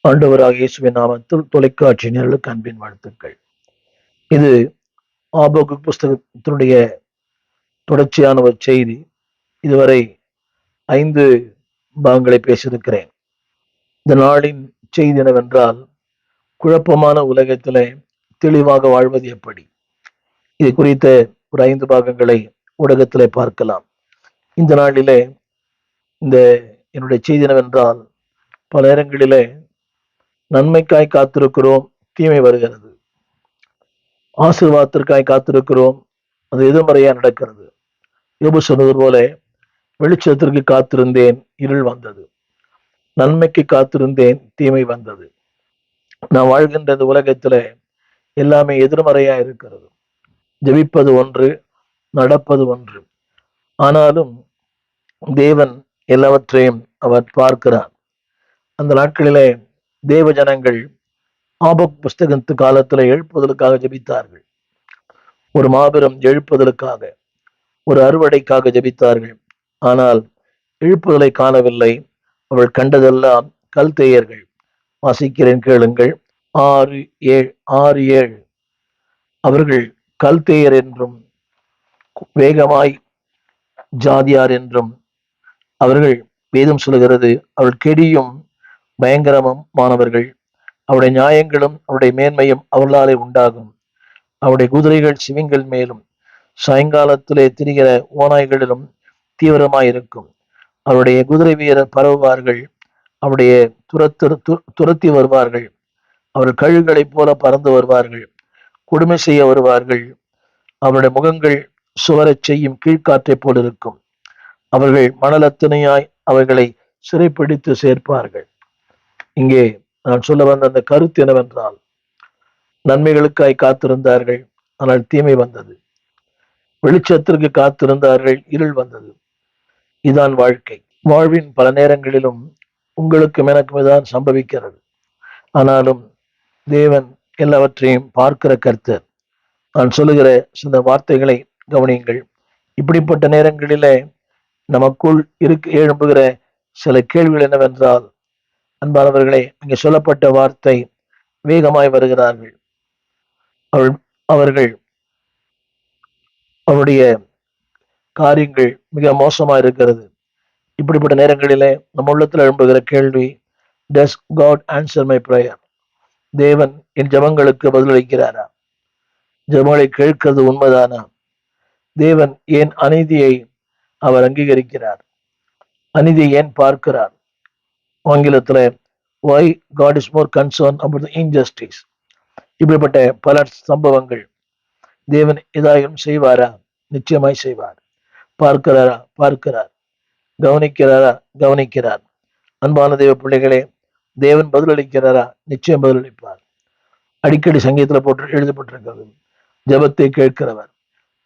ஆண்டவராக இயேசுவின் நாமத்தில் தொலைக்காட்சி நேயர்களுக்கு அன்பின் வாழ்த்துக்கள். இது ஆபகு புஸ்தகத்தினுடைய தொடர்ச்சியான ஒரு செய்தி. இதுவரை 5 பாகங்களை பேசியிருக்கிறேன். இந்த நாளின் செய்தி என்னவென்றால், குழப்பமான உலகத்திலே தெளிவாக வாழ்வது எப்படி? இது குறித்த ஒரு 5 பாகங்களை ஊடகத்திலே பார்க்கலாம். இந்த நாளிலே இந்த என்னுடைய செய்தி என்னவென்றால், பல நேரங்களிலே நன்மைக்காய் காத்திருக்கிறோம், தீமை வருகிறது. ஆசீர்வாதத்திற்காய் காத்திருக்கிறோம், அது எதிர்மறையா நடக்கிறது. யோபு சொன்னது போல, வெளிச்சத்திற்கு காத்திருந்தேன், இருள் வந்தது. நன்மைக்கு காத்திருந்தேன், தீமை வந்தது. நான் வாழ்கின்ற இந்த உலகத்துல எல்லாமே எதிர்மறையா இருக்கிறது. ஜெபிப்பது ஒன்று, நடப்பது ஒன்று. ஆனாலும் தேவன் எல்லாவற்றையும் அவர் பார்க்கிறார். அந்த நாட்களிலே தேவ ஜனங்கள் ஆபக் புஸ்தகத்து காலத்துல எழுப்புதலுக்காக ஜெபித்தார்கள். ஒரு மாபெரும் எழுப்புதலுக்காக, ஒரு அறுவடைக்காக ஜெபித்தார்கள். ஆனால் எழுப்புதலை காணவில்லை. அவள் கண்டதெல்லாம் கல்தேயர்கள். வாசிக்கிறேன், கேளுங்கள். 6:7 அவர்கள் கல்தேயர் என்றும் வேகமாய் ஜாதியார் என்றும் அவர்கள் வேதம் சொல்கிறது. அவள் கெடியும் பயங்கரமும் மாணவர்கள். அவருடைய நியாயங்களும் அவருடைய மேன்மையும் அவர்களாலே உண்டாகும். அவருடைய குதிரைகள் சிவிங்கள் மேலும் சாயங்காலத்திலே திரிகிற ஓநாய்களிலும் தீவிரமாயிருக்கும். அவருடைய குதிரை வீரர் பரவுவார்கள். அவருடைய துரத்தி வருவார்கள். அவர்கள் கழுகளைப் போல பறந்து வருவார்கள். கொடுமை செய்ய வருவார்கள். அவருடைய முகங்கள் சுவரச் செய்யும் கீழ்காற்றை போல் இருக்கும். அவர்கள் மணலத்தனையாய் அவர்களை சிறைப்பிடித்து சேர்ப்பார்கள். இங்கே நான் சொல்ல வந்த அந்த கருத்து என்னவென்றால், நன்மைகளுக்காய் காத்திருந்தார்கள், ஆனால் தீமை வந்தது. வெளிச்சத்திற்கு காத்திருந்தார்கள், இருள் வந்தது. இதுதான் வாழ்க்கை. வாழ்வின் பல நேரங்களிலும் உங்களுக்கும் எனக்கும் இதான் சம்பவிக்கிறது. ஆனாலும் தேவன் எல்லாவற்றையும் பார்க்கிற கர்த்தர். நான் சொல்லுகிற சில வார்த்தைகளை கவனியுங்கள். இப்படிப்பட்ட நேரங்களிலே நமக்குள் எழும்புகிற சில கேள்விகள் என்னவென்றால், அன்பானவர்களே, அங்கே சொல்லப்பட்ட வார்த்தை வேகமாய் வருகிறார்கள். அவர்கள் அவருடைய காரியங்கள் மிக மோசமா இருக்கிறது. இப்படிப்பட்ட நேரங்களிலே நம்ம உள்ளத்தில் எழும்புகிற கேள்வி, does God answer my prayer? தேவன் என் ஜெபங்களுக்கு பதிலளிக்கிறாரா? ஜெபங்களை கேட்கிறது உண்மைதானா? தேவன் ஏன் அநீதியை அவர் அங்கீகரிக்கிறார்? அநீதியை ஏன் பார்க்கிறார்? ஆங்கிலத்துல why God is more concerned about the injustice. இப்படிப்பட்ட பல சம்பவங்கள். தேவன் ஏதாயும் செய்வாரா? நிச்சயமாய் செய்வார். பார்க்கிறாரா? பார்க்கிறார். கவனிக்கிறாரா? கவனிக்கிறார். அன்பான தேவ பிள்ளைகளே, தேவன் பதிலளிக்கிறாரா? நிச்சயம் பதிலளிப்பார். அடிக்கடி சங்கீதத்துல போட்டு எழுதப்பட்டிருக்கிறது, ஜெபத்தை கேட்கிறவர்.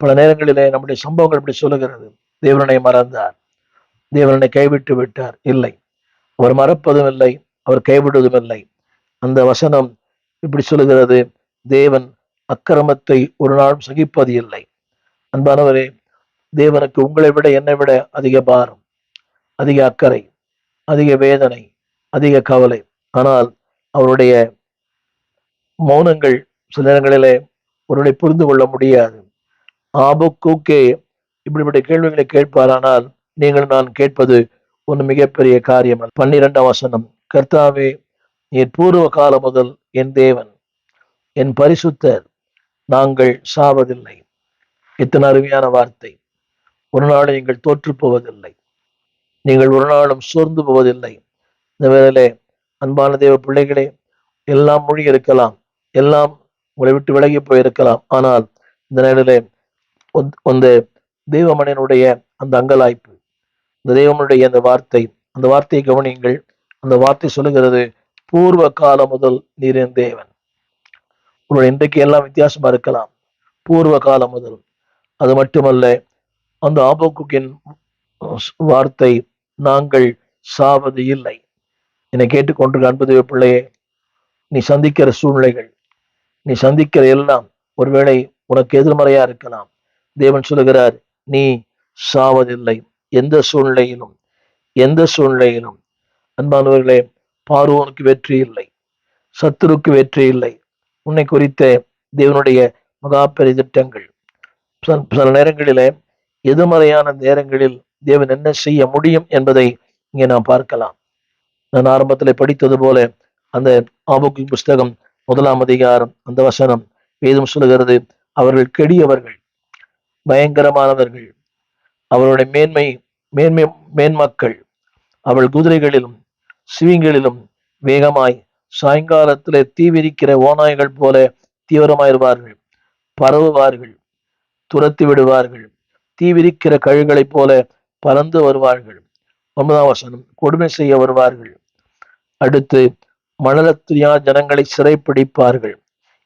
பல நேரங்களிலே நம்முடைய சம்பவங்கள் இப்படி சொல்லுகிறது, தேவனை மறந்தார், தேவனை கைவிட்டு விட்டார். இல்லை, அவர் மறப்பதும் இல்லை, அவர் கைவிடுவதும் இல்லை. அந்த வசனம் இப்படி சொல்லுகிறது, தேவன் அக்கிரமத்தை ஒரு நாளும் சகிப்பது இல்லை. அன்பானவரே, தேவனுக்கு உங்களை விட என்னை விட அதிக பாரம், அதிக அக்கறை, அதிக வேதனை, அதிக கவலை. ஆனால் அவருடைய மௌனங்கள் சில நேரங்களிலே ஒருவரை புரிந்து கொள்ள முடியாது. ஆபக்கூக்கே இப்படிப்பட்ட கேள்விகளை கேட்பாரானால், நீங்கள் நான் கேட்பது ஒன்று மிகப்பெரிய காரியம். 12ஆம் வசனம், கர்த்தாவே, என் பூர்வ காலம் முதல் என் தேவன், என் பரிசுத்தர், நாங்கள் சாவதில்லை. எத்தனை அருமையான வார்த்தை. ஒரு நாள் நீங்கள் தோற்று போவதில்லை, நீங்கள் ஒரு நாளும் சோர்ந்து போவதில்லை. இந்த வேளையிலே அன்பான தேவ பிள்ளைகளே, எல்லாம் மொழி இருக்கலாம், எல்லாம் உங்களை விட்டு விலகி போயிருக்கலாம். ஆனால் இந்த நேரிலே அந்த தெய்வமனினுடைய அந்த அங்கலாய்ப்பு, இந்த தெய்வமனுடைய அந்த வார்த்தை, அந்த வார்த்தையை கவனியுங்கள். அந்த வார்த்தை சொல்லுகிறது, பூர்வ காலம் முதல் நீர் என் தேவன். உங்களுடைய இன்றைக்கு எல்லாம் வித்தியாசமா இருக்கலாம், பூர்வ காலம் முதல். அது மட்டுமல்ல, அந்த ஆபக்குக்கின் வார்த்தை, நாங்கள் சாவது இல்லை. என்னை கேட்டுக்கொண்டிருக்க அன்பு தேவ பிள்ளையே, நீ சந்திக்கிற சூழ்நிலைகள், நீ சந்திக்கிற எல்லாம் ஒருவேளை உனக்கு எதிர்மறையா இருக்கலாம். தேவன் சொல்லுகிறார், நீ சாவதில்லை. எந்த சூழ்நிலையிலும், எந்த சூழ்நிலையிலும். அன்பானவர்களே, பார்வோனுக்கு வெற்றி இல்லை, சத்துருக்கு வெற்றி இல்லை. உன்னை குறித்த தேவனுடைய மகா பெரிய திட்டங்கள். சில நேரங்களிலே எதிர்மறையான நேரங்களில் தேவன் என்ன செய்ய முடியும் என்பதை இங்கே நாம் பார்க்கலாம். நான் ஆரம்பத்தில் படித்தது போல அந்த ஆபுக்கு புஸ்தகம் 1ஆம் அதிகாரம் அந்த வசனம் வேதம் சொல்லுகிறது, அவர்கள் கெடியவர்கள், பயங்கரமானவர்கள், அவருடைய மேன்மக்கள், அவள் குதிரைகளிலும் சிவிங்களிலும் வேகமாய் சாயங்காலத்திலே தீவிரிக்கிற ஓநாய்கள் போல தீவிரமாயிருவார்கள், பரவுவார்கள், துரத்தி விடுவார்கள், தீவிரிக்கிற கழுகளைப் போல பறந்து வருவார்கள். 9ஆம் வசனம், கொடுமை செய்ய வருவார்கள். அடுத்து, மணலத்துயா ஜனங்களை சிறைப்பிடிப்பார்கள்.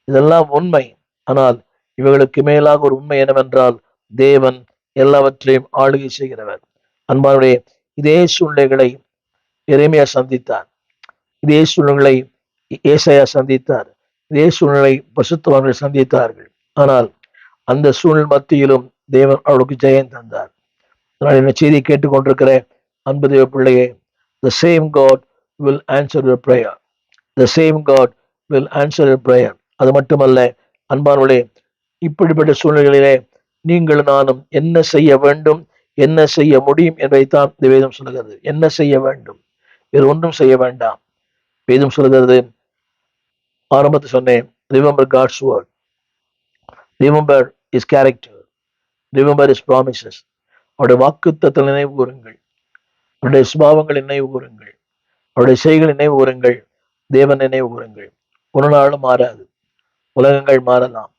இதெல்லாம் உண்மை. ஆனால் இவர்களுக்கு மேலாக ஒரு உண்மை என்னவென்றால், தேவன் எல்லாவற்றையும் ஆளுகை செய்கிறவர். அன்பானுடைய இதே சூழ்நிலைகளை எரேமியா சந்தித்தார், இதே சூழ்நிலை ஏசாயா சந்தித்தார், இதே சூழ்நிலை பரிசுத்தவான்கள் சந்தித்தார்கள். ஆனால் அந்த சூழ்நிலை மத்தியிலும் தேவன் அவளுக்கு ஜெயம் தந்தார். அதனால் என்ன செய்தி கேட்டுக்கொண்டிருக்கிற அன்பு தேவ பிள்ளையே, the same God will answer your prayer. The same God will answer your prayer. அது மட்டுமல்ல அன்பானவர்களே, இப்படிப்பட்ட சூழ்நிலைகளிலே நீங்கள் நானும் என்ன செய்ய வேண்டும், என்ன செய்ய முடியும் என்பதைத்தான் இந்த வேதம் சொல்லுகிறது. என்ன செய்ய வேண்டும், வேறு ஒன்றும் செய்ய வேண்டாம். வேதம் சொல்லுகிறது, ஆரம்பத்தில் சொன்னேன், remember God's word, remember his character, remember his promises. அவருடைய வாக்குத்தத்தங்களை நினைவு கூறுங்கள், அவருடைய சுபாவங்கள் நினைவு கூறுங்கள், அவருடைய செய்கள் நினைவு கூறுங்கள், தேவன் நினைவு கூறுங்கள். ஒரு நாளும் மாறாது. உலகங்கள் மாறலாம்,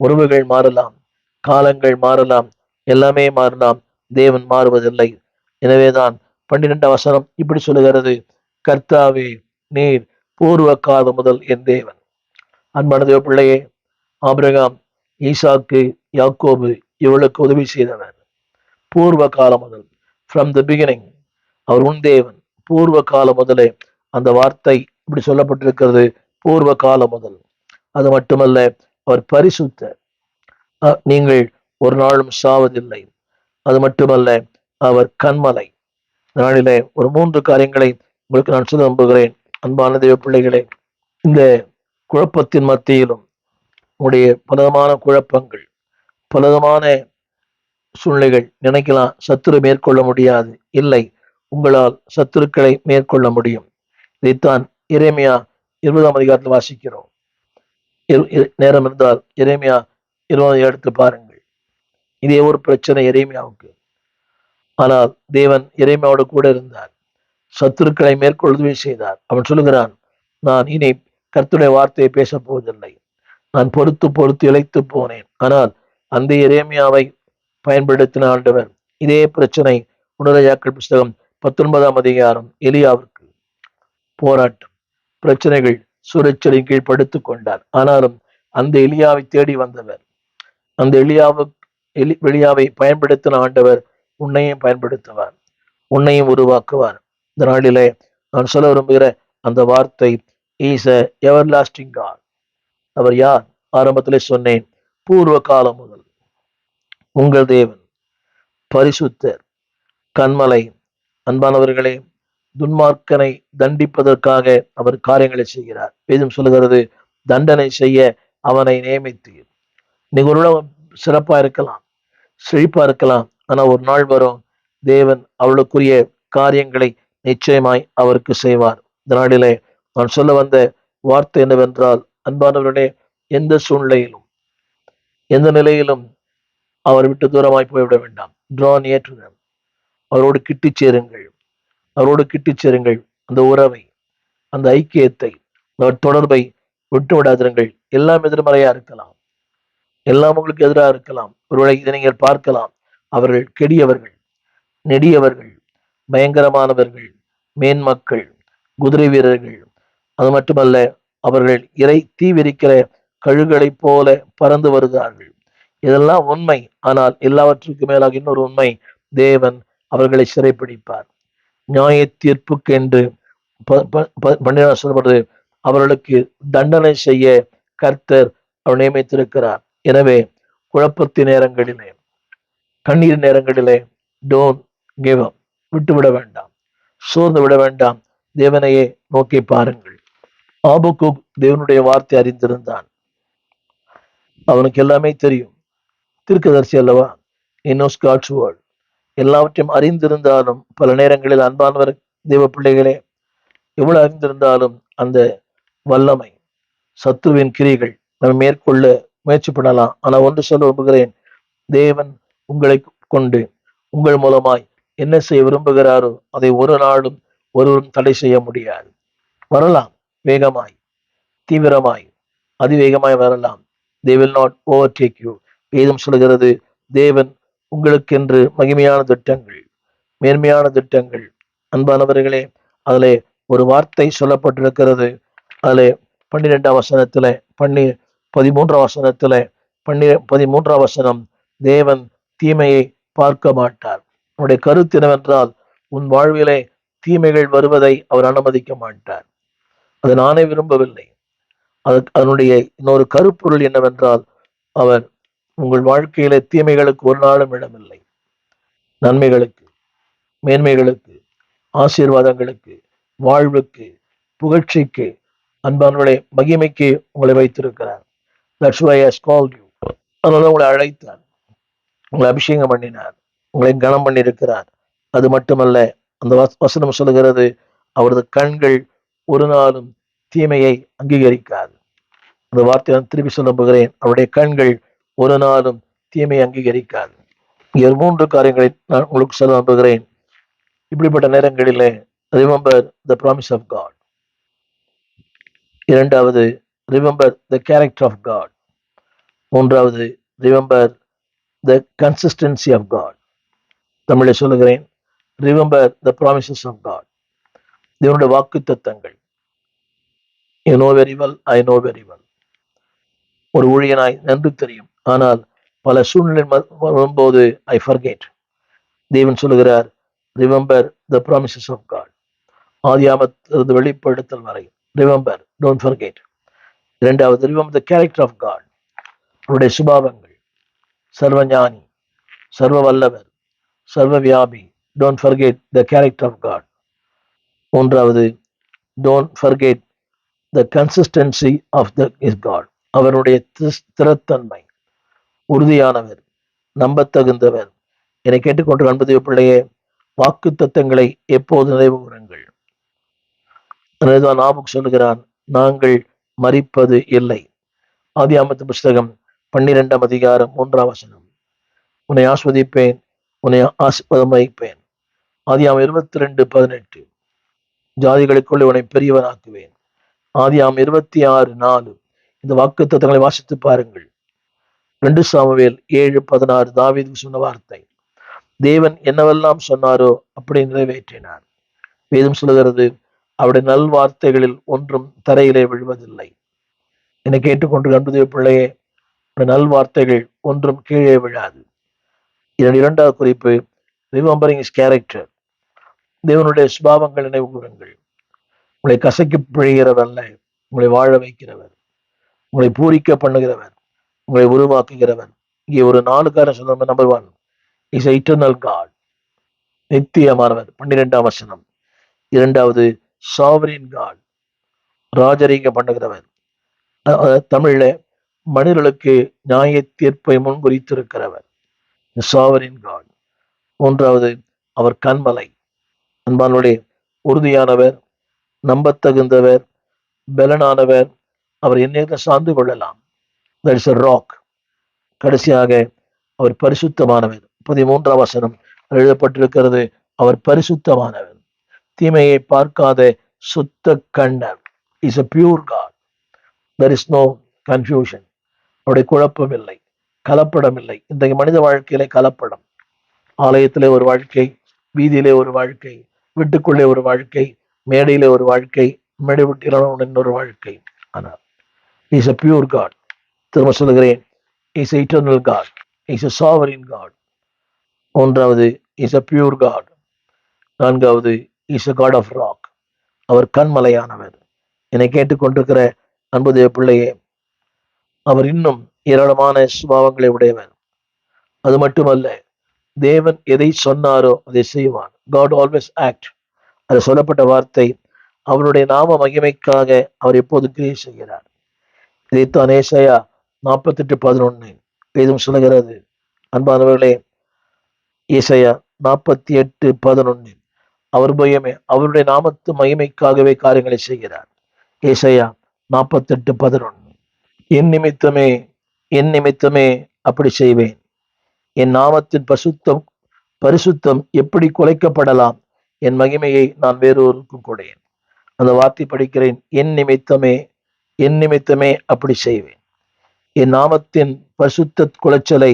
உறவுகள் மாறலாம், காலங்கள் மாறலாம், எல்லாமே மாறலாம், தேவன் மாறுவதில்லை. எனவேதான் 12ஆம் வசனம் இப்படி சொல்லுகிறது, கர்த்தாவே நீர் பூர்வ காலம் முதல் என் தேவன். அன்பான தேவ பிள்ளையே, ஆபிரகாம், ஈசாக்கு, யாக்கோபு இவளுக்கு உதவி செய்தவர். பூர்வ காலம் முதல், ஃப்ரம் த பிகினிங், அவர் உன் தேவன். பூர்வ காலம் முதலே அந்த வார்த்தை இப்படி சொல்லப்பட்டிருக்கிறது, பூர்வ காலம் முதல். அது மட்டுமல்ல, அவர் பரிசுத்தர், நீங்கள் ஒரு நாளும் சாவதில்லை. அது மட்டுமல்ல, அவர் கண்மலை. நாளிலே ஒரு 3 காரியங்களை உங்களுக்கு நான் சொல்ல நம்புகிறேன். அன்பான தேவ பிள்ளைகளே, இந்த குழப்பத்தின் மத்தியிலும் உங்களுடைய பலவிதமான குழப்பங்கள், பலவிதமான சூழ்நிலைகள், நினைக்கலாம் சத்துரு மேற்கொள்ள முடியாது. இல்லை, உங்களால் சத்துருக்களை மேற்கொள்ள முடியும். இதைத்தான் எரேமியா 20ஆம் அதிகாரத்தில் வாசிக்கிறோம். நேரம் இருந்தால் எரேமியா 20 எடுத்து பாருங்கள். இதே ஒரு பிரச்சனை எரேமியாவுக்கு. ஆனால் தேவன் எரேமியாவோடு கூட இருந்தார், சத்துருக்களை மேற்கொள்ளுதவி செய்தார். அவன் சொல்லுகிறான், நான் இனி கர்த்தருடைய வார்த்தையை பேச போவதில்லை, நான் பொறுத்து இழைத்து போனேன். ஆனால் அந்த எரேமியாவை பயன்படுத்தின ஆண்டவர். இதே பிரச்சனை உணரையாக்கள் புஸ்தகம் 19ஆம் அதிகாரம், எலியாவுக்கு போராட்டம், பிரச்சனைகள், சூரச்சலின் கீழ் படுத்துக் கொண்டார். ஆனாலும் அந்த எலியாவை தேடி வந்தவர், அந்த எலியாவை பயன்படுத்தின ஆண்டவர் உன்னையும் பயன்படுத்துவார், உன்னையும் உருவாக்குவார். இந்த நாளிலே நான் சொல்ல விரும்புகிற அந்த வார்த்தை, இஸ் எ எவர்லாஸ்டிங் காட். அவர் யார்? ஆரம்பத்திலே சொன்னேன், பூர்வ காலம் முதல் உங்கள் தேவன், பரிசுத்தர், கண்மலை. அன்பானவர்களே, துன்மார்க்கனை தண்டிப்பதற்காக அவர் காரியங்களை செய்கிறார். வேதம் சொல்லுகிறது, தண்டனை செய்ய அவனை நியமித்து. நீங்க ஒரு சிறப்பா இருக்கலாம், செழிப்பா இருக்கலாம், ஆனா ஒரு நாள் வரும், தேவன் அவளுக்குரிய காரியங்களை நிச்சயமாய் அவருக்கு செய்வார். இந்த நாளிலே நான் சொல்ல வந்த வார்த்தை என்னவென்றால், அன்பானவர்களே, எந்த சூழ்நிலையிலும் எந்த நிலையிலும் அவர் விட்டு தூரமாய் போய்விட வேண்டாம். Draw near to them. அவரோடு கிட்டிச் சேருங்கள், அவரோடு கிட்டிச் சேருங்கள். அந்த உறவை, அந்த ஐக்கியத்தை, அந்த தொடர்பை விட்டு விடாதிருங்கள். எல்லாம் எதிர்மறையா இருக்கலாம், எல்லாம் உங்களுக்கு எதிராக இருக்கலாம். ஒருவேளை இதை நீங்கள் பார்க்கலாம், அவர்கள் கெடியவர்கள், நெடியவர்கள், பயங்கரமானவர்கள், மேன்மக்கள், குதிரை வீரர்கள். அது மட்டுமல்ல, அவர்கள் இறை தீவிரிக்கிற கழுகளைப் போல பறந்து வருகிறார்கள். இதெல்லாம் உண்மை. ஆனால் எல்லாவற்றுக்கும் மேலாக இன்னொரு உண்மை, தேவன் அவர்களை சிறைப்பிடிப்பார். நியாய தீர்ப்புக்கு என்று 12 சொல்லப்படுது, அவர்களுக்கு தண்டனை செய்ய கர்த்தர் அவர் நியமித்திருக்கிறார். எனவே குழப்பத்தின் நேரங்களிலே, கண்ணீர் நேரங்களிலே, டோன்ட் கிவ் அப், விட்டுவிட வேண்டாம், சோர்ந்து விட வேண்டாம். தேவனையே நோக்கி பாருங்கள். ஆபக்கூக் தேவனுடைய வார்த்தை அறிந்திருந்தான். அவனுக்கு எல்லாமே தெரியும். தீர்க்கதரிசி அல்லவா? இன்னோஸ் காட்ஸ் வேர்ட். எல்லாவற்றையும் அறிந்திருந்தாலும் பல நேரங்களில் அன்பானவர் தேவ பிள்ளைகளே, எவ்வளவு அறிந்திருந்தாலும் அந்த வல்லமை, சத்துருவின் கிரிகள் நம்ம மேற்கொள்ள முயற்சி பண்ணலாம். ஆனா ஒன்று சொல்ல விரும்புகிறேன், தேவன் உங்களை கொண்டு உங்கள் மூலமாய் என்ன செய்ய விரும்புகிறாரோ அதை ஒரு நாளும் ஒருவரும் தடை செய்ய முடியாது. வரலாம், வேகமாய், தீவிரமாய், அதிவேகமாய் வரலாம். they will not overtake you. வேதம் சொல்கிறது, தேவன் உங்களுக்கென்று மகிமையான திட்டங்கள், மேன்மையான திட்டங்கள். அன்பானவர்களே, அதிலே ஒரு வார்த்தை சொல்லப்பட்டிருக்கிறது. அதிலே 12ஆம் வசனத்துல 13ஆம் வசனத்துல 13ஆம் வசனம், தேவன் தீமையை பார்க்க மாட்டார். அவருடைய கருத்து என்னவென்றால், உன் வாழ்விலே தீமைகள் வருவதை அவர் அனுமதிக்க மாட்டார். அதை நானே விரும்பவில்லை. அதனுடைய இன்னொரு கருப்பொருள் என்னவென்றால், அவர் உங்கள் வாழ்க்கையில தீமைகளுக்கு ஒரு நாளும் இடமில்லை. நன்மைகளுக்கு, மேன்மைகளுக்கு, ஆசீர்வாதங்களுக்கு, வாழ்வுக்கு, புகழ்ச்சிக்கு, அன்பானவர்களே, மகிமைக்கு உங்களை வைத்திருக்கிறார். That's why I has called you. அதனால உங்களை அழைத்தார், உங்களை அபிஷேகம் பண்ணினார், உங்களை கனம் பண்ணி இருக்கிறார். அது மட்டுமல்ல, அந்த வசனம் சொல்லுகிறது, அவரது கண்கள் ஒரு நாளும் தீமையை அங்கீகரிக்காது. அந்த வார்த்தையை நான் திருப்பி சொல்ல போகிறேன், அவருடைய கண்கள் ஒரு நாளும் தீமையை அங்கீகரிக்காது. இங்கே 3 காரியங்களை நான் உங்களுக்கு சொல்ல நம்புகிறேன். இப்படிப்பட்ட நேரங்களிலே remember the promise of God. இரண்டாவது, remember the character of God. மூன்றாவது, remember the consistency of God. தமிழில் சொல்லுகிறேன், remember the promises of God. தேவனுடைய வாக்கு தத்தங்கள். You know very well, I know very well. ஒரு ஊழியனாய் நன்கு தெரியும், ஆனால் பல சூழ்நிலை வரும்போது ஐ ஃபர்கெட். தேவன் சொல்லுகிறார், remember the promises of God. ஆதியாமத்திலிருந்து வெளிப்படுத்தல் வரை ரிமெம்பர், டோன்ட் ஃபர்கெட். இரண்டாவது, remember the character of God. அவருடைய சுபாவங்கள், சர்வஞானி, சர்வ வல்லவர், சர்வ வியாபி. Don't forget the character of God. மூன்றாவது, don't forget the consistency of the his God. அவருடைய ஸ்திரத்தன்மை, உறுதியானவர், நம்பத்தகுந்தவர். என்னை கேட்டுக்கொண்டு அன்பு பிள்ளையே, வாக்கு தத்தங்களை எப்போது நினைவு கூறுங்கள். நாபுக் சொல்லுகிறான், நாங்கள் மரிப்பது இல்லை. ஆதியாமத்து புஸ்தகம் 12ஆம் அதிகாரம் 3ஆம் வசனம், உன்னை ஆஸ்வதிப்பேன், உன்னை ஆசீர்வாதம் வைப்பேன். ஆதியாம் 22:18, ஜாதிகளுக்குள்ளே உன்னை பெரியவனாக்குவேன். ஆதியாம் 26:4. இந்த வாக்கு தத்தங்களை வாசித்து பாருங்கள். 2 சாமுவேல் 7:16, தாவீது சொன்ன வார்த்தை. தேவன் என்னவெல்லாம் சொன்னாரோ அப்படி நிறைவேற்றினார். வேதம் சொல்லுகிறது, அவருடைய நல்வார்த்தைகளில் ஒன்றும் தரையிலே விழுவதில்லை. என்னை கேட்டுக்கொண்டு அன்பு பிள்ளையே, நல்வார்த்தைகள் ஒன்றும் கீழே விழாது. இரண்டாவது குறிப்பு, ரிமெம்பரிங் இஸ் கேரக்டர். தேவனுடைய சுபாவங்கள் நினைவு கூறுங்கள். உங்களை கசக்கி பிழைகிறவர் அல்ல, உங்களை வாழ வைக்கிறவர், உங்களை பூரிக்க பண்ணுகிறவர், உங்களை உருவாக்குகிறவர். இங்கே ஒரு 4 காரணம் சொல்ல. நம்பர் 1, இஸ் எட்டர்னல் காட், நித்தியமானவர், 12ஆம் வசனம். இரண்டாவது, சாவரின் காட், ராஜரீகம் பண்ணுகிறவர். தமிழ்ல மனிதர்களுக்கு நியாய தீர்ப்பை முன்குறித்திருக்கிறவர், சாவரின் காட். மூன்றாவது, அவர் கண்மலை, அன்பானுடைய உறுதியானவர், நம்பத்தகுந்தவர், பலனானவர். அவர் என்ன சார்ந்து கொள்ளலாம். That is a rock. கடைசியாக அவர் பரிசுத்தமானவர். 13ஆம் வசனம் எழுதப்பட்டிருக்கிறது, அவர் பரிசுத்தமானவர், தீமையை பார்க்காத சுத்த கண்ணர். Is a pure God. There is no confusion. அவருடைய குழப்பம் இல்லை, கலப்படம் இல்லை. இன்றைக்கு மனித வாழ்க்கையிலே கலப்படம். ஆலயத்திலே ஒரு வாழ்க்கை, வீதியிலே ஒரு வாழ்க்கை, வீட்டுக்குள்ளே ஒரு வாழ்க்கை, மேடையிலே ஒரு வாழ்க்கை, மேடை விட்டு இன்னொரு வாழ்க்கை. ஆனால் இஸ் a pure God. திரும்ப சொல்லுகிறேன், is eternal God, is a sovereign God. மூன்றாவது, இஸ் a pure God. நான்காவது, is a God of rock. அவர் கண்மலையானவர். என்னை கேட்டுக்கொண்டிருக்கிற அன்பு தேவ பிள்ளையே, அவர் இன்னும் ஏராளமான சுபாவங்களை உடையவர். அது மட்டுமல்ல, தேவன் எதை சொன்னாரோ அதை செய்வார். God always act. அது சொல்லப்பட்ட வார்த்தை அவருடைய நாம மகிமைக்காக அவர் எப்போது கிரியை செய்கிறார். இதைத்தான் ஏசாயா 48:11 வேதம் சொல்லுகிறது. அன்பானவர்களே, ஏசாயா 48:11 அவர் பயமே அவருடைய நாமத்து மகிமைக்காகவே காரியங்களை செய்கிறார். ஏசாயா 48:11 என் நிமித்தமே அப்படி செய்வேன். என் நாமத்தின் பரிசுத்தம் எப்படி குலைக்கப்படலாம்? என் மகிமையை நான் வேறொருக்கும் கொடேன். அந்த வார்த்தை படிக்கிறேன். என் நிமித்தமே அப்படி செய்வேன். என் நாமத்தின் பரிசுத்த குலைச்சலை,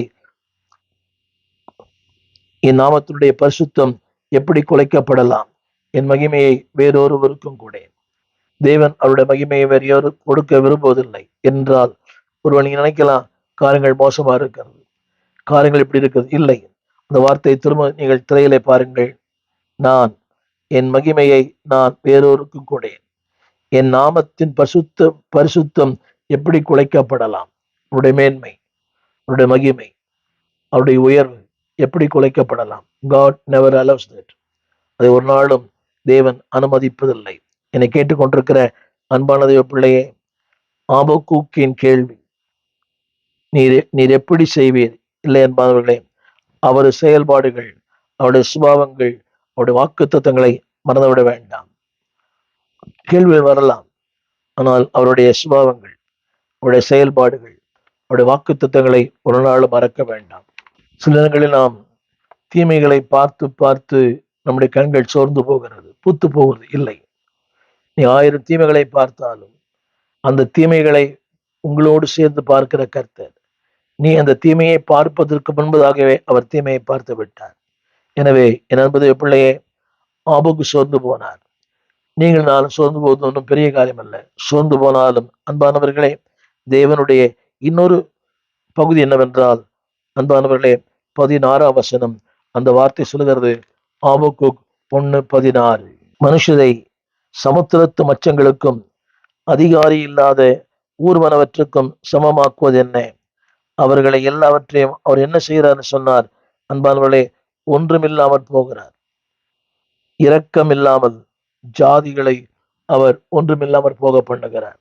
என் நாமத்தினுடைய பரிசுத்தம் எப்படி குலைக்கப்படலாம்? என் மகிமையை வேறொருவருக்கும் கொடேன். தேவன் அவருடைய மகிமையை வேறு யாரும் கொடுக்க விரும்புவதில்லை என்றால், ஒருவன் நீங்க நினைக்கலாம் காரியங்கள் மோசமா இருக்கிறது, காரியங்கள் இப்படி இருக்கிறது. இல்லை, அந்த வார்த்தையை திரும்ப நீங்கள் திரையிலே பாருங்கள். என் மகிமையை நான் வேறொருக்கும் கொடேன். என் நாமத்தின் பரிசுத்தம் எப்படி குலைக்கப்படலாம்? அவருடைய மேன்மை, அவருடைய மகிமை, அவருடைய உயர்வு எப்படி குலைக்கப்படலாம்? God never allows that. அதை ஒரு நாளும் தேவன் அனுமதிப்பதில்லை. என்னை கேட்டுக்கொண்டிருக்கிற அன்பான தேவ பிள்ளையே, ஆபக்கூக்கின் கேள்வி, நீர் எப்படி செய்வீர்? இல்லை என்பவர்களே, அவருடைய செயல்பாடுகள், அவருடைய சுபாவங்கள், அவருடைய வாக்கு தத்தங்களை மறந்துவிட வேண்டாம். கேள்விகள் வரலாம், ஆனால் அவருடைய சுபாவங்கள், அவருடைய செயல்பாடுகள், அவருடைய வாக்கு தத்தங்களை ஒரு நாளும் மறக்க வேண்டாம். சில நேரங்களில் நாம் தீமைகளை பார்த்து பார்த்து நம்முடைய கண்கள் சோர்ந்து போகிறது, பூத்து போகிறது. இல்லை, நீ 1000 தீமைகளை பார்த்தாலும் அந்த தீமைகளை உங்களோடு சேர்ந்து பார்க்கிற கர்த்தர், நீ அந்த தீமையை பார்ப்பதற்கு முன்பதாகவே அவர் தீமையை பார்த்து விட்டார். எனவே என் அன்பது பிள்ளையே, ஆபுக்கு சோர்ந்து போனார். நீங்கள் நானும் சோர்ந்து போவது ஒன்றும் பெரிய காரியம் அல்ல. சோர்ந்து போனாலும் அன்பானவர்களே, தேவனுடைய இன்னொரு பகுதி என்னவென்றால், அன்பானவர்களே, 16ஆம் வசனம் அந்த வார்த்தை சொல்லுகிறது. ஆபுக்குக் 1:16 மனுஷரை சமுத்திரத்து மச்சங்களுக்கும் அதிகாரி இல்லாத ஊர்வனவற்றுக்கும் சமமாக்குவது என்ன? அவர்களை எல்லாவற்றையும் அவர் என்ன செய்கிறார் சொன்னார். அன்பானவர்களே, ஒன்றுமில்லாமற் போகிறார். இரக்கம் இல்லாமல் ஜாதிகளை அவர் ஒன்றுமில்லாமற் போக பண்ணுகிறார்.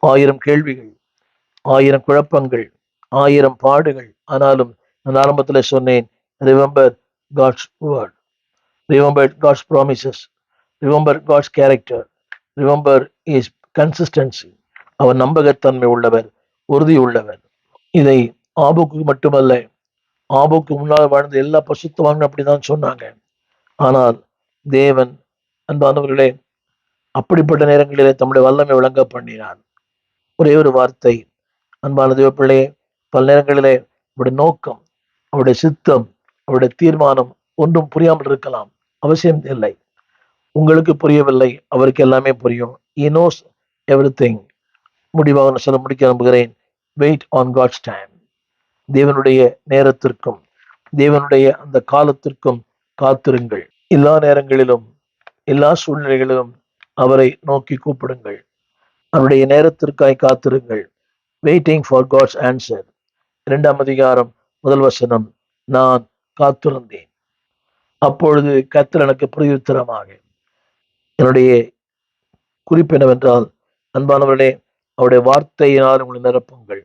1000 கேள்விகள், 1000 குழப்பங்கள், 1000 பாடுகள். ஆனாலும் நான் ஆரம்பத்தில் சொன்னேன், remember God's word, remember God's promises, remember God's character, remember his consistency. அவர் நம்பகத்தன்மை உள்ளவர், உறுதி உள்ளவர். இதை ஆபுக்கு மட்டுமல்ல, ஆபுக்கு முன்னால் வாழ்ந்த எல்லா பரிசுத்தவான்களும் அப்படிதான் சொன்னாங்க. ஆனால் தேவன், அன்பானவர்களே, அப்படிப்பட்ட நேரங்களிலே தம்முடைய வல்லமை விளங்க பண்ணினார். ஒரே ஒரு வார்த்தை, அன்பான தேவ பிள்ளையே, பல நேரங்களிலே அவருடைய நோக்கம், அவருடைய சித்தம், அவருடைய தீர்மானம் ஒன்றும் புரியாமல் இருக்கலாம். அவசியம் இல்லை. உங்களுக்கு புரியவில்லை, அவருக்கு எல்லாமே புரியும். He knows everything. முடிவாக நான் சொல்ல முடிக்க நம்புகிறேன். Wait on God's time. தேவனுடைய நேரத்திற்கும் தேவனுடைய அந்த காலத்திற்கும் காத்திருங்கள். எல்லா நேரங்களிலும் எல்லா சூழ்நிலைகளிலும் அவரை நோக்கி கூப்பிடுங்கள். அவருடைய நேரத்திற்காய் காத்திருங்கள். Waiting for God's answer. 2ஆம் அதிகாரம் 1 வசனம், நான் காத்திருந்தேன், அப்பொழுது கர்த்தர் எனக்கு பிரதியுத்தரமாக. என்னுடைய குறிப்பு என்னவென்றால், அன்பானவர்களே, அவருடைய வார்த்தையினால் உங்களை நிரப்புங்கள்.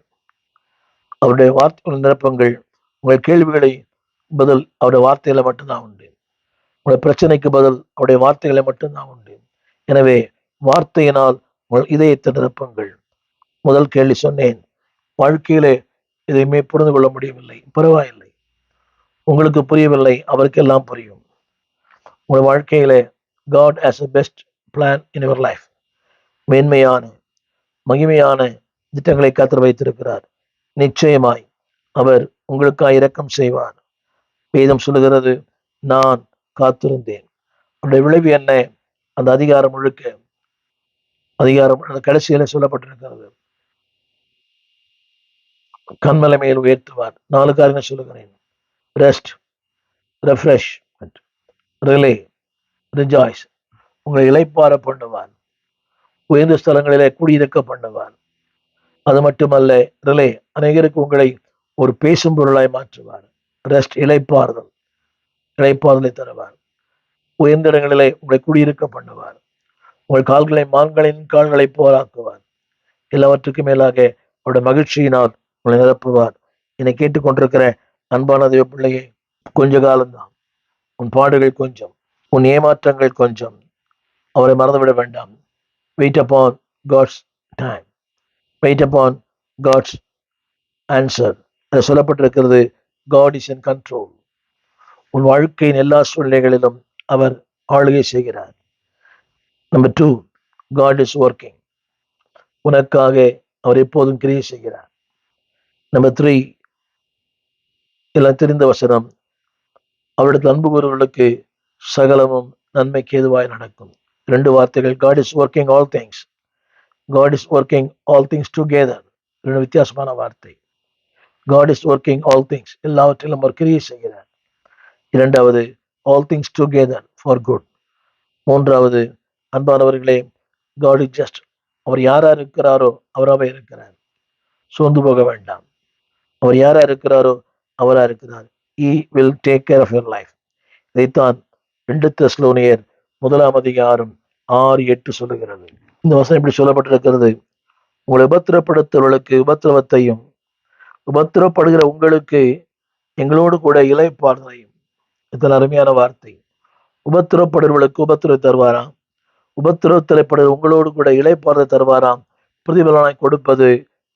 அவருடைய வார்த்தைகளை நிரப்புங்கள். உங்கள் கேள்விகளை பதில் அவருடைய வார்த்தைகளை மட்டும்தான் உண்டு. உங்களுடைய பிரச்சனைக்கு பதில் அவருடைய வார்த்தைகளை மட்டும்தான் உண்டு. எனவே வார்த்தையினால் உங்கள் இதயத்தை நிரப்புங்கள். முதல் கேள்வி சொன்னேன், வாழ்க்கையிலே எதையுமே புரிந்து கொள்ள முடியவில்லை, பரவாயில்லை. உங்களுக்கு புரியவில்லை, அவருக்கெல்லாம் புரியும். உங்கள் வாழ்க்கையிலே God has a best plan in your life. மேன்மையான மகிமையான திட்டங்களை கர்த்தர் வைத்திருக்கிறார். நிச்சயமாய் அவர் உங்களுக்காக இரக்கம் செய்வார். வேதம் சொல்லுகிறது, நான் காத்திருந்தேன். அவருடைய விளைவு என்ன? அந்த அதிகாரம் முழுக்க, அதிகாரம் அந்த கடைசியில சொல்லப்பட்டிருக்கிறது. கண்மலை மேல் உயர்த்துவார். 4 காரியங்கள் சொல்லுகிறேன். Rest, refresh, relay, rejoice. உங்களை இளைப்பாற பண்ணுவார். உயர்ந்த ஸ்தலங்களிலே குடியிருக்க பண்ணுவார். அது மட்டுமல்ல, ரிலே, அநேகருக்கு உங்களை ஒரு பேசும் பொருளாய் மாற்றுவார். ரெஸ்ட், இளைப்பாறுதல், இளைப்பாறுதலை தருவார். உயர்ந்த இடங்களிலே உங்களை குடியிருக்க பண்ணுவார். உங்கள் கால்களை மான்களின் கால்களை போராக்குவார். எல்லாவற்றுக்கும் மேலாக அவருடைய மகிழ்ச்சியினால் உங்களை நிரப்புவார். என்னை கேட்டுக்கொண்டிருக்கிற அன்பான தேவ பிள்ளையே, கொஞ்ச காலம்தான். உன் பாடுகள் கொஞ்சம், உன் ஏமாற்றங்கள் கொஞ்சம். அவரை மறந்துவிட வேண்டாம். Wait upon God's time, wait upon God's answer. அது சொல்லப்பட்டிருக்கிறது, காட் இஸ் இன் கண்ட்ரோல். உன் வாழ்க்கையின் எல்லா சூழ்நிலைகளிலும் அவர் ஆளுகை செய்கிறார். Number 2, God is working. உனக்காக அவர் எப்போதும் கிரியை செய்கிறார். நம்பர் 3, எல்லாம் தெரிந்த வசனம், அவரிடத்தில் அன்பு கூறுவர்களுக்கு சகலமும் நன்மைக்கு ஏதுவாய் நடக்கும். 2 வார்த்தைகள், God is working all things, God is working all things together. 2 வித்தியாசமான வார்த்தை. God is working all things, எல்லாவற்றிலும் அவர் கிரியை செய்கிறார். 2வது, all things together for good. 3வது, அன்பானவர்களே, காட் இஸ் ஜஸ்ட். அவர் யாரா இருக்கிறாரோ அவராகவே இருக்கிறார். சோர்ந்து போக வேண்டாம். அவர் யாரா இருக்கிறாரோ அவரா இருக்கிறார். He will take care of your life. இதைத்தான் 2 தெசலோனியர் 1:6-8 சொல்லுகிறது. இந்த வசனம் இப்படி சொல்லப்பட்டிருக்கிறது, உங்களை உபத்திரப்படுத்துவர்களுக்கு உபத்திரவத்தையும், உபத்திரப்படுகிற உங்களுக்கு எங்களோடு கூட இளைப்பாறுதலையும். இத்தனை அருமையான வார்த்தை. உபத்திரப்படுவர்களுக்கு உபத்திரவை தருவாராம், உபத்திரவத்திலைப்படுகிற உங்களோடு கூட இளைப்பாறுதல் தருவாராம். பிரதிபலனாய் கொடுப்பது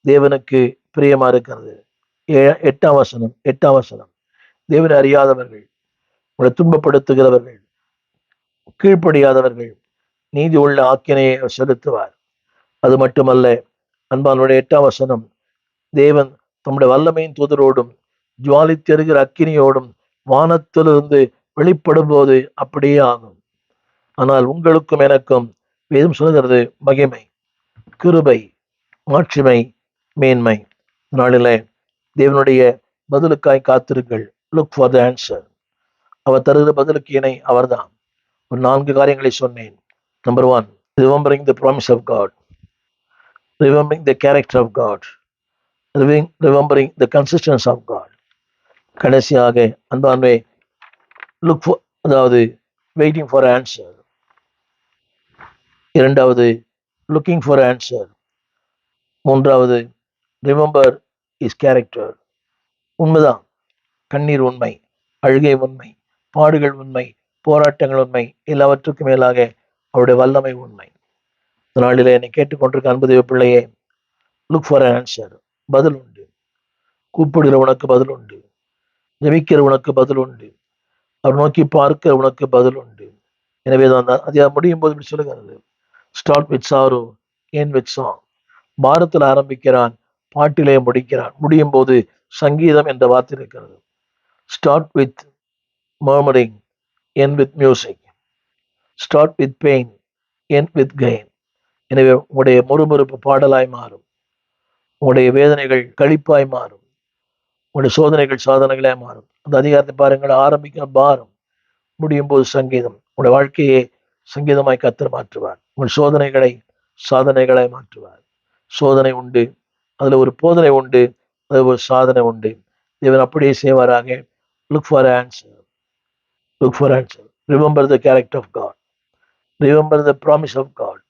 தேவனுக்கு பிரியமா இருக்கிறது. 8ஆம் வசனம், தேவனை அறியாதவர்கள், உங்களை துன்பப்படுத்துகிறவர்கள், கீழ்ப்படியாதவர்கள் நீதி உள்ள ஆக்கினையை செலுத்துவார். அது மட்டுமல்ல, அன்பானுடைய 8ஆம் வசனம், தேவன் தம்முடைய வல்லமையின் தூதரோடும் ஜுவாலித்தெரிகிற அக்கினியோடும் வானத்திலிருந்து வெளிப்படும் போது அப்படியே ஆகும். ஆனால் உங்களுக்கும் எனக்கும் வேதம் சொல்கிறது மகிமை, கிருபை, மாட்சிமை, மேன்மை. நாளிலே தேவனுடைய பதிலுக்காய் காத்திருங்கள். Look for the answer. அவர் தருகிற பதிலுக்கு இணை அவர்தான். ஒரு 4 காரியங்களை சொன்னேன். Number 1, remembering the promise of God, remembering the character of God, remembering the consistence of God. கடைசியாக அன்பான்மை, லுக் ஃபார், அதாவது வெயிட்டிங் ஃபார் ஆன்சர். 2வது, லுக்கிங் ஃபார் ஆன்சர். 3வது, ரிமெம்பர் இஸ் கேரக்டர். உண்மைதான், கண்ணீர் உண்மை, அழுகை உண்மை, பாடுகள் உண்மை, போராட்டங்கள் உண்மை, எல்லாவற்றுக்கும் மேலாக அவருடைய வல்லமை உண்மை. இந்த நாளிலே என்னை கேட்டுக்கொண்டிருக்க அன்பு தேவ பிள்ளையே, லுக் ஃபார் ஆன்சர். பதில் உண்டு. கூப்பிடுகிற உனக்கு பதில் உண்டு. ஜெபிக்கிற உனக்கு பதில் உண்டு. அவர் நோக்கி பார்க்கிற உனக்கு பதில் உண்டு. எனவே தான் அது முடியும் போது இப்படி சொல்லுகிறது, start with sorrow, end with song. பாரத்தில் ஆரம்பிக்கிறான், பாட்டிலே முடிக்கிறான். முடியும் போது சங்கீதம் என்ற வார்த்தை இருக்கிறது. Start with murmuring, end with music. Start with pain, end with gain. எனவே உங்களுடைய முறுமுறுப்பு பாடலாய் மாறும், உங்களுடைய வேதனைகள் களிப்பாய் மாறும், உங்களுடைய சோதனைகள் சாதனைகளாய் மாறும். அந்த அதிகாரத்தை பாருங்கள், ஆரம்பிக்கிற பாரம், முடியும் போது சங்கீதம். உங்களுடைய வாழ்க்கையை சங்கீதமாய் கர்த்தர் மாற்றுவார். உங்கள் சோதனைகளை சாதனைகளாய் மாற்றுவார். சோதனை உண்டு, அதுல ஒரு போதனை உண்டு, அதுல ஒரு சாதனை உண்டு. தேவன் அப்படியே செய்வாராக. Look for answer, look for answer. Remember the character of God, remember the promise of God,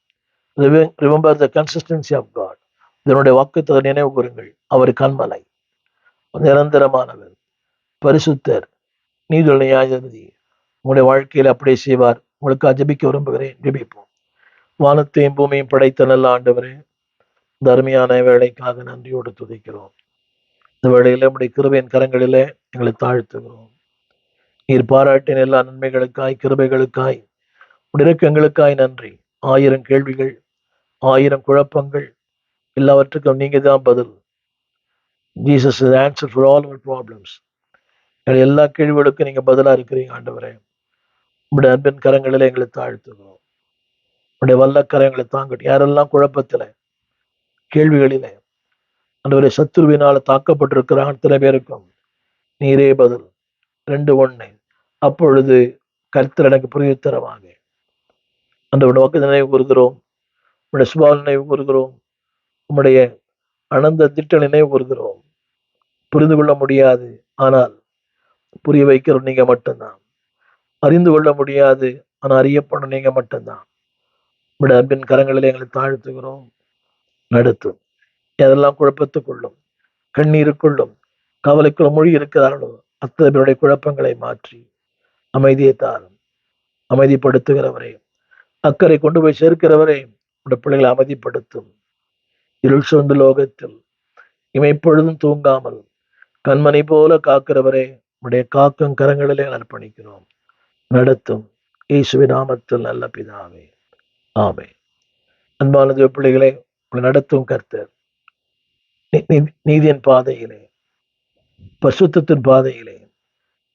remember the consistency of God. இதனுடைய வாக்குத்தத்தத்தை நினைவு கூறுங்கள். அவர் கண்மலை, நிரந்தரமானவர், பரிசுத்தர், நீதியுள்ள நியாயாதிபதி. உங்களுடைய வாழ்க்கையில் அப்படியே செய்வார். உங்களுக்கு ஜெபிக்க விரும்புகிறேன். ஜெபிப்போம். வானத்தையும் பூமியும் படைத்த நல்ல ஆண்டவரே, இந்த அருமையான வேலைக்காக நன்றியோடு துதிக்கிறோம். இந்த வேளையில நம்முடைய கிருபையின் கரங்களிலே எங்களை தாழ்த்துகிறோம். நீர் பாராட்டின எல்லா நன்மைகளுக்காய், கிருபைகளுக்காய், இரக்கங்களுக்காய் நன்றி. 1000 கேள்விகள், 1000 குழப்பங்கள், எல்லாவற்றுக்கும் நீங்க தான் பதில். Jesus is answer for all our problems. எல்லா கேள்விகளுக்கும் நீங்க பதிலா இருக்கிறீங்க ஆண்டவரே. உங்களுடைய அன்பின் கரங்களிலே எங்களை தாழ்த்துகிறோம். உங்களுடைய வல்ல கரங்களை தாங்கட்டும். யாரெல்லாம் குழப்பத்தில, கேள்விகளிலே ஆண்டவரே சத்துருவினால தாக்கப்பட்டிருக்கிற அத்தனை பேருக்கும் நீரே பதில். 2:1, அப்பொழுது கர்த்தர் எனக்கு புரியுத்தரமாக. ஆண்டவருடைய வாக்கு நினைவு கூறுகிறோம், உங்களுடைய சுபாவ நினைவு கூறுகிறோம், உங்களுடைய அனந்த திட்ட நினைவு கூறுகிறோம். புரிந்து கொள்ள முடியாது, ஆனால் புரிய வைக்கிற நீங்க மட்டும்தான். அறிந்து கொள்ள முடியாது, ஆனால் அறியப்படும் நீங்க மட்டும்தான். உடைய அன்பின் கரங்களிலே எங்களை தாழ்த்துகிறோம். நடத்தும். எதெல்லாம் குழப்பத்துக்குள்ளும் கண்ணீருக்குள்ளும் கவலைக்குள்ள மொழி இருக்கிறார்களோ அத்தனை பேருடைய குழப்பங்களை மாற்றி அமைதியை தாரும். அமைதிப்படுத்துகிறவரே, அக்கறை கொண்டு போய் சேர்க்கிறவரே, உடைய பிள்ளைகளை அமைதிப்படுத்தும். இருள் சூழ்ந்த லோகத்தில் இமைப்பொழுதும் தூங்காமல் கண்மணி போல காக்கிறவரே, உடைய காக்கும் கரங்களிலே அர்ப்பணிக்கிறோம். நடத்தும். இயேசுவின் நாமத்தில் நல்ல பிதாவே, ஆமென். அன்பான தேவ பிள்ளைகளே, உங்களை நடத்தும் கர்த்தர் நீதியின் பாதையிலே, பரிசுத்தத்தின் பாதையிலே,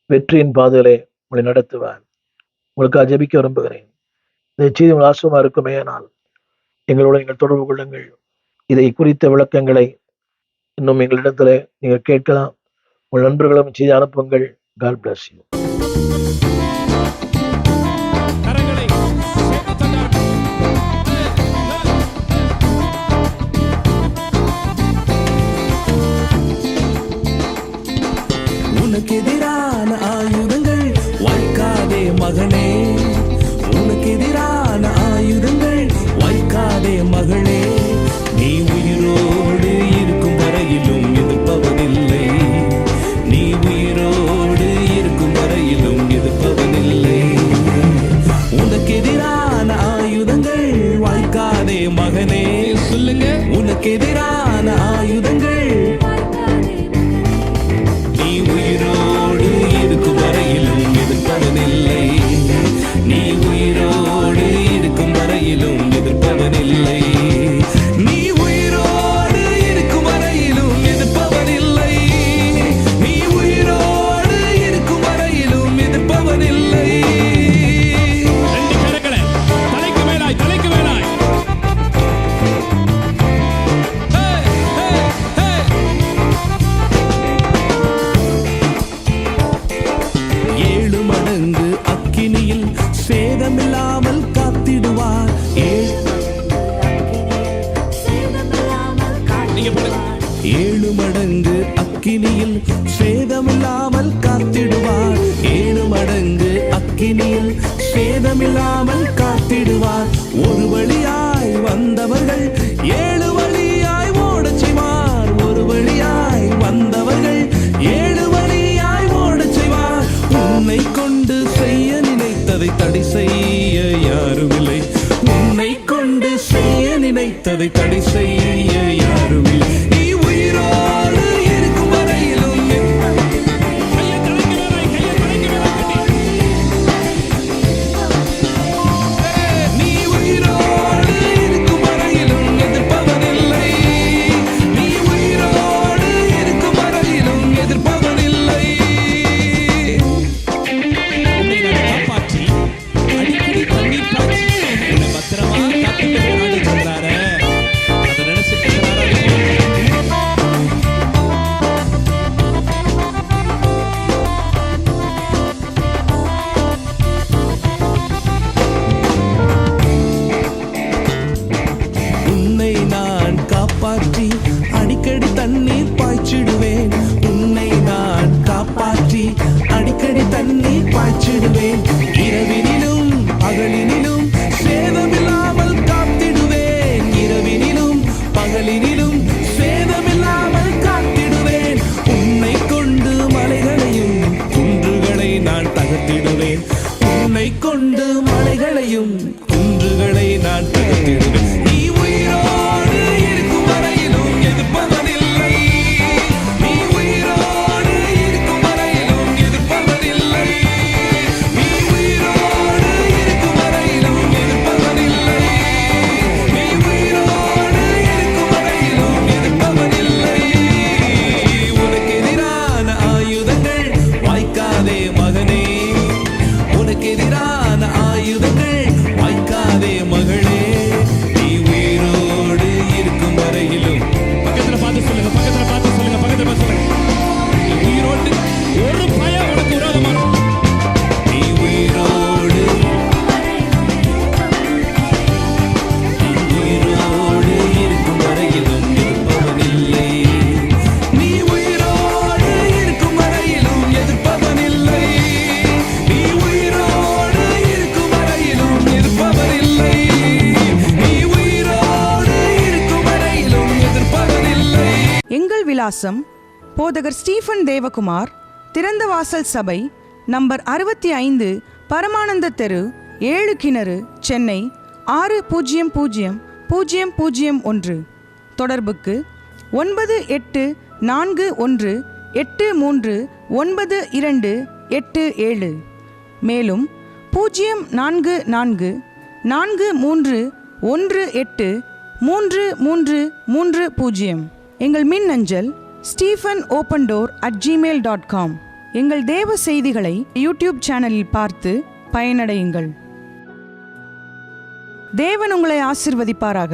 வெற்றியின் பாதையிலே உங்களை நடத்துவார். உங்களுக்காக ஜெபிக்க விரும்புகிறேன். இந்த செய்தி உங்கள் ஆசமா இருக்குமே, ஆனால் எங்களோட நீங்கள் தொடர்பு கொள்ளுங்கள். இதை குறித்த விளக்கங்களை இன்னும் எங்களிடத்துல நீங்கள் கேட்கலாம். உங்கள் நண்பர்களும் செய்தி அனுப்புங்கள். God bless you. உனக்கு எதிரான ஆயுதங்கள் வாய்க்காதே மகனே, உனக்கு எதிரான ஆயுதங்கள் வாய்க்காதே மகளே. நீ உயிரோடு இருக்கும் வரையிலும் எதிர்ப்பவனில்லை, நீ உயிரோடு இருக்கும் வரையிலும் எதிர்ப்பவனில்லை. உனக்கு எதிரான ஆயுதங்கள் வாய்க்காதே மகனே, சொல்லுங்க. உனக்கு எதிரான ஆயுதங்கள் நீ உயிரோடு இருக்கும் வரையிலும் எதிர்ப்பவனில்லை, நீ உயிரோடு இருக்கும் வரையிலும் எதிர்ப்பவனில்லை, நீ உயிரோடு இருக்கும் வரையிலும் எதிர்ப்பவனில்லை. ரெண்டு கரங்களை தலைக்கு மேலாய், தலைக்கு மேலாய். ஏழு மடங்கு அக்கினியில் சேதமில்லாமல் காத்திடுவார். ஏழு மடங்கு அக்கினியில் சேதமில்லாமல் காத்திடுவார். ஏழு மடங்கு அக்கினியில் சேதமில்லாமல் காத்திடுவார். ஒரு வழியாய் வந்தவர்கள் ஏழு வழியாய் ஓடச் செய்வார். ஒரு வழியாய் வந்தவர்கள் ஏழு வழியாய் ஓடச் செய்வார். உன்னை கொண்டு செய்ய நினைத்ததை தடை செய்ய யாருமில்லை, உன்னை கொண்டு செய்ய நினைத்ததை தடை செய்ய யாருமில்லை. நீ உயிரோடு இருக்கும் வரையிலும் நீ உயிரோடு இருக்கும் வரையிலும் எதிர்ப்பவனில்லை, நீ உயிரோடு இருக்கும் வரையிலும் எதிர்ப்பவனில்லை. காப்பாற்றி அடிக்கடி தண்ணீர் பாய்ச்சி உன்னை பத்திரமா காத்துட்டு சொல்றாரு. அதை நினைச்சுட்டு விலாசம்: போதகர் ஸ்டீஃபன் தேவகுமார், திறந்த வாசல் சபை, நம்பர் 65, பரமானந்த தெரு, 7 கிணறு, சென்னை 600001. தொடர்புக்கு 9841839287. மேலும் 0444183330. எங்கள் மின்னஞ்சல் stephenopendor@gmail.com. எங்கள் தேவ செய்திகளை யூடியூப் சேனலில் பார்த்து பயனடையுங்கள். தேவன் உங்களை ஆசிர்வதிப்பாராக.